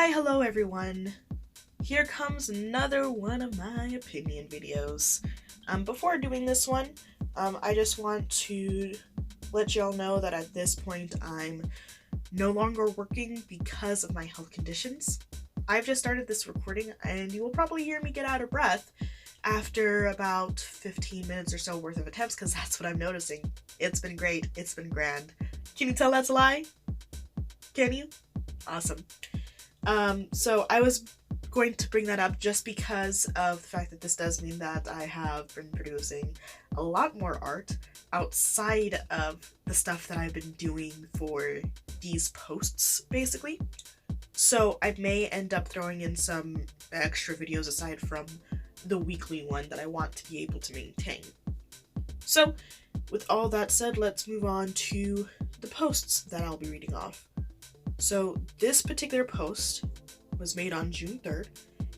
Why, hello everyone. Here comes another one of my opinion videos. Before doing this one, I just want to let y'all know that at this point I'm no longer working because of my health conditions. I've just started this recording and you will probably hear me get out of breath after about 15 minutes or so worth of attempts because that's what I'm noticing. It's been great. It's been grand. Can you tell that's a lie? Can you? Awesome. So I was going to bring that up just because of the fact that this does mean that I have been producing a lot more art outside of the stuff that I've been doing for these posts, basically. So I may end up throwing in some extra videos aside from the weekly one that I want to be able to maintain. So with all that said, let's move on to the posts that I'll be reading off. So this particular post was made on June 3rd,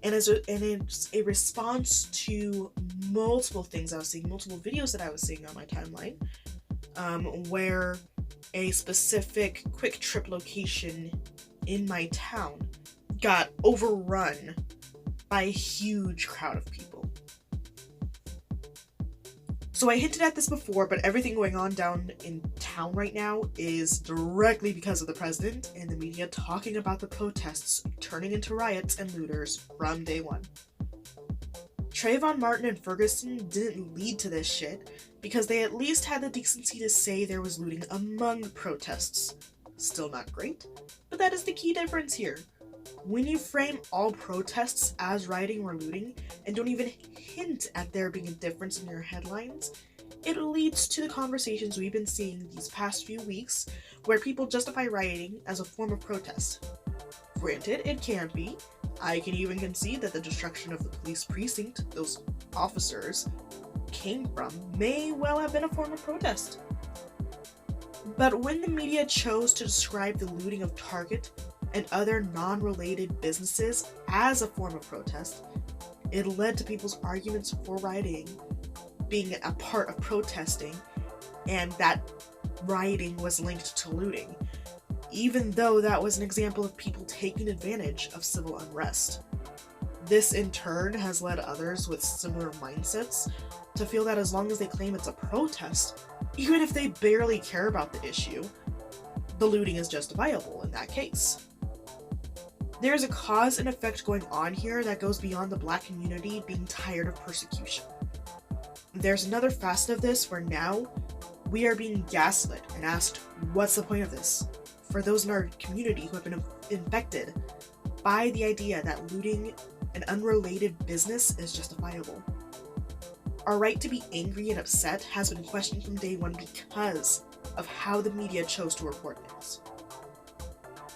and it's a response to multiple things I was seeing, multiple videos that I was seeing on my timeline, where a specific quick trip location in my town got overrun by a huge crowd of people. So I hinted at this before, but everything going on down in town right now is directly because of the president and the media talking about the protests turning into riots and looters from day one. Trayvon Martin and Ferguson didn't lead to this shit because they at least had the decency to say there was looting among the protests. Still not great, but that is the key difference here. When you frame all protests as rioting or looting and don't even hint at there being a difference in your headlines, it leads to the conversations we've been seeing these past few weeks where people justify rioting as a form of protest. Granted, it can be. I can even concede that the destruction of the police precinct those officers came from may well have been a form of protest. But when the media chose to describe the looting of Target and other non-related businesses as a form of protest, it led to people's arguments for rioting being a part of protesting, and that rioting was linked to looting, even though that was an example of people taking advantage of civil unrest. This in turn has led others with similar mindsets to feel that as long as they claim it's a protest, even if they barely care about the issue, the looting is justifiable in that case. There's a cause and effect going on here that goes beyond the Black community being tired of persecution. There's another facet of this where now we are being gaslit and asked, what's the point of this? For those in our community who have been infected by the idea that looting an unrelated business is justifiable. Our right to be angry and upset has been questioned from day one because of how the media chose to report things.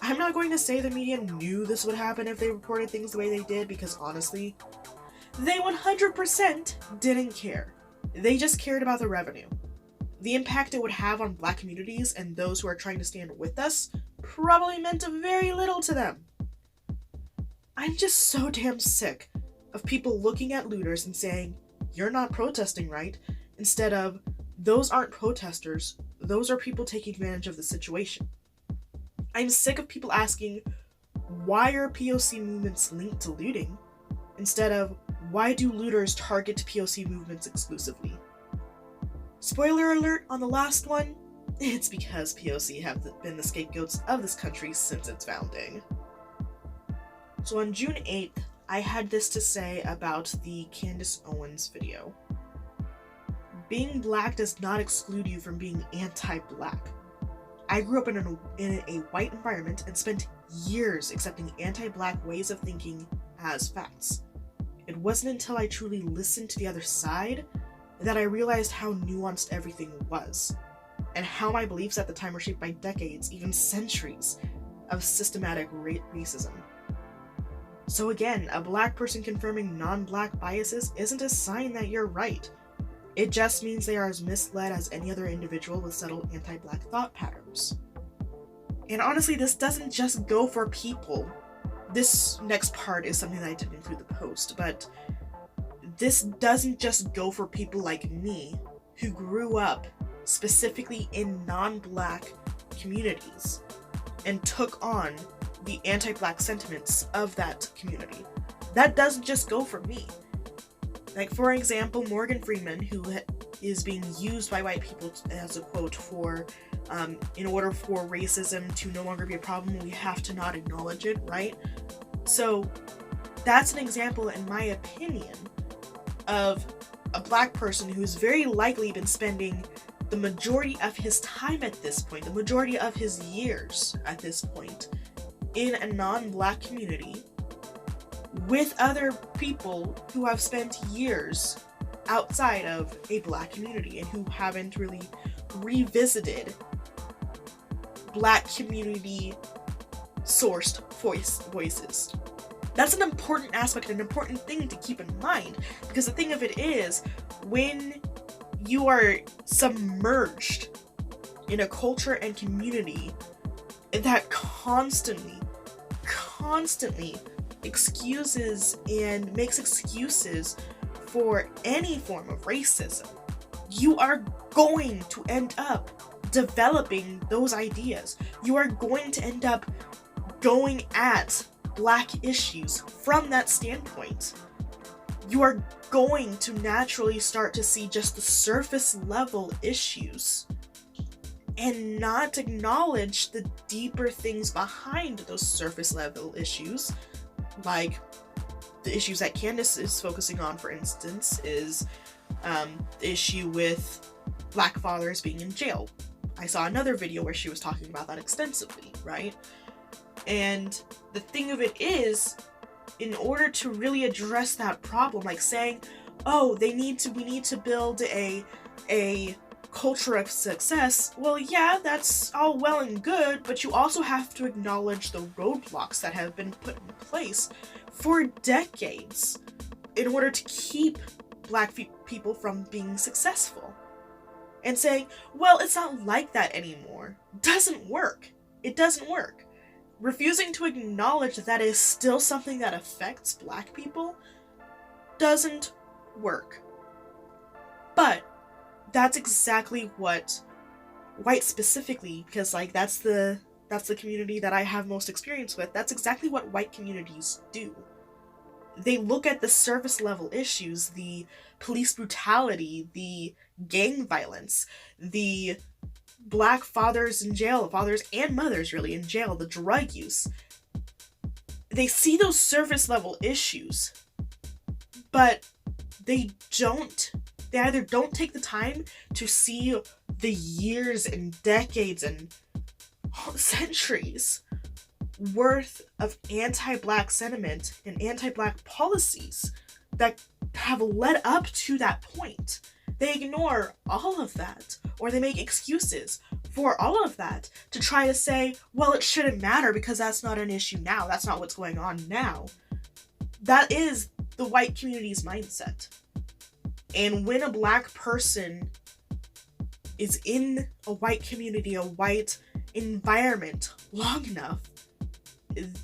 I'm not going to say the media knew this would happen if they reported things the way they did, because honestly, they 100% didn't care. They just cared about the revenue. The impact it would have on Black communities and those who are trying to stand with us probably meant very little to them. I'm just so damn sick of people looking at looters and saying, you're not protesting right, instead of, those aren't protesters, those are people taking advantage of the situation. I'm sick of people asking, why are POC movements linked to looting? Instead of, why do looters target POC movements exclusively? Spoiler alert on the last one, it's because POC have been the scapegoats of this country since its founding. So on June 8th, I had this to say about the Candace Owens video. Being Black does not exclude you from being anti-Black. I grew up in a white environment and spent years accepting anti-Black ways of thinking as facts. It wasn't until I truly listened to the other side that I realized how nuanced everything was, and how my beliefs at the time were shaped by decades, even centuries, of systematic racism. So again, a Black person confirming non-Black biases isn't a sign that you're right. It just means they are as misled as any other individual with subtle anti-Black thought patterns. And honestly, this doesn't just go for people. This next part is something that I didn't include in the post, but this doesn't just go for people like me who grew up specifically in non-Black communities and took on the anti-Black sentiments of that community. That doesn't just go for me. Like, for example, Morgan Freeman, who is being used by white people as a quote for, in order for racism to no longer be a problem, we have to not acknowledge it, right? So that's an example, in my opinion, of a Black person who's very likely been spending the majority of his time at this point, the majority of his years at this point, in a non-Black community with other people who have spent years outside of a Black community and who haven't really revisited Black community sourced voices. That's an important aspect, an important thing to keep in mind, because the thing of it is, when you are submerged in a culture and community that constantly excuses and makes excuses for any form of racism, you are going to end up developing those ideas. You are going to end up going at Black issues from that standpoint. You are going to naturally start to see just the surface level issues and not acknowledge the deeper things behind those surface level issues, like the issues that Candace is focusing on, for instance, is the issue with Black fathers being in jail. I saw another video where she was talking about that extensively, right? And the thing of it is, in order to really address that problem, like saying, oh, we need to build a culture of success, well, yeah, that's all well and good, but you also have to acknowledge the roadblocks that have been put in place for decades in order to keep Black people from being successful. And saying, well, it's not like that anymore, doesn't work. It doesn't work. Refusing to acknowledge that is still something that affects Black people doesn't work. But that's exactly what white specifically, because like that's the community that I have most experience with, that's exactly what white communities do. They look at the surface level issues, the police brutality, the gang violence, the Black fathers in jail, fathers and mothers really in jail, the drug use. They see those surface level issues, but they either don't take the time to see the years and decades and centuries worth of anti-Black sentiment and anti-Black policies that have led up to that point. They ignore all of that, or they make excuses for all of that to try to say, well, it shouldn't matter because that's not an issue now. That's not what's going on now. That is the white community's mindset. And when a Black person is in a white community, a white environment long enough,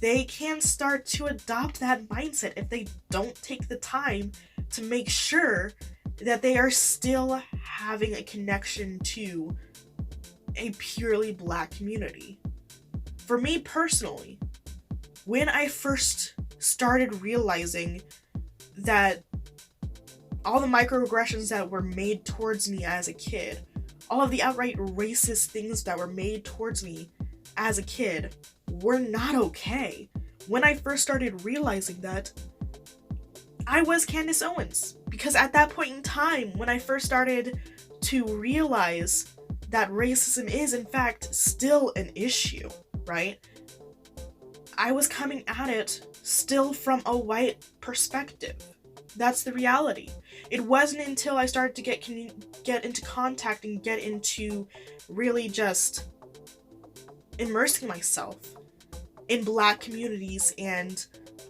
they can start to adopt that mindset if they don't take the time to make sure that they are still having a connection to a purely Black community. For me personally, when I first started realizing that all the microaggressions that were made towards me as a kid, all of the outright racist things that were made towards me as a kid were not okay. When I first started realizing that, I was Candace Owens. Because at that point in time, when I first started to realize that racism is in fact still an issue, right? I was coming at it still from a white perspective. That's the reality. It wasn't until I started to get into contact and get into really just immersing myself in Black communities and,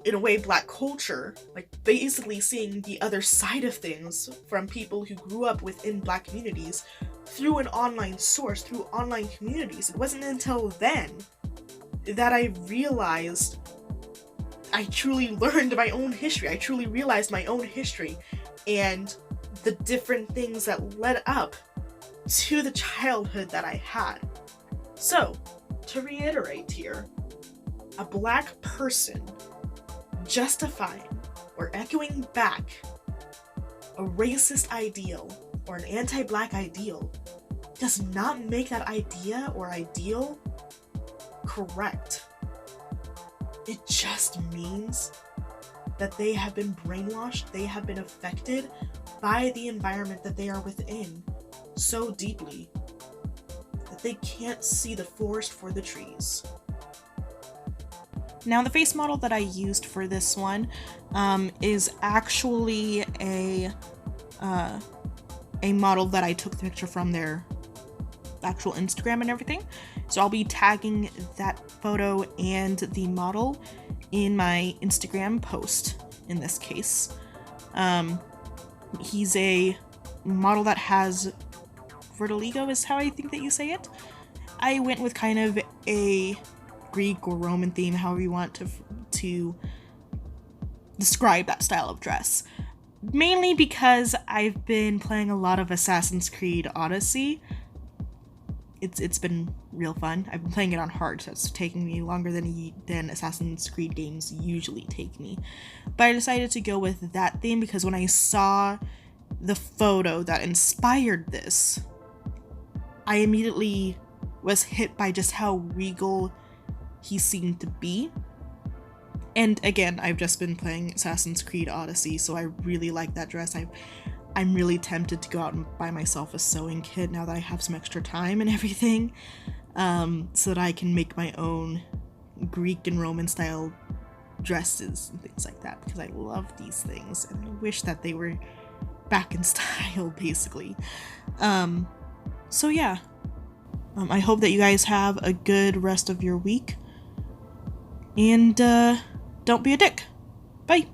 in a way, Black culture, like basically seeing the other side of things from people who grew up within Black communities through an online source, through online communities. It wasn't until then that I realized I truly learned my own history. I truly realized my own history and the different things that led up to the childhood that I had. So, to reiterate here, a black person justifying or echoing back a racist ideal or an anti-black ideal does not make that idea or ideal correct. It just means that they have been brainwashed, they have been affected by the environment that they are within so deeply that they can't see the forest for the trees. Now, the face model that I used for this one is actually a model that I took the picture from their actual Instagram and everything. So I'll be tagging that photo and the model in my Instagram post in this case. He's a model that has vertigo is how I think that you say it. I went with kind of a Greek or Roman theme, however you want to describe that style of dress. Mainly because I've been playing a lot of Assassin's Creed Odyssey. It's been real fun. I've been playing it on hard, so it's taking me longer than Assassin's Creed games usually take me. But I decided to go with that theme because when I saw the photo that inspired this, I immediately was hit by just how regal he seemed to be. And again, I've just been playing Assassin's Creed Odyssey, so I really like that dress. I'm really tempted to go out and buy myself a sewing kit now that I have some extra time and everything, so that I can make my own Greek and Roman style dresses and things like that, because I love these things and I wish that they were back in style, basically. So yeah, I hope that you guys have a good rest of your week, and don't be a dick. Bye!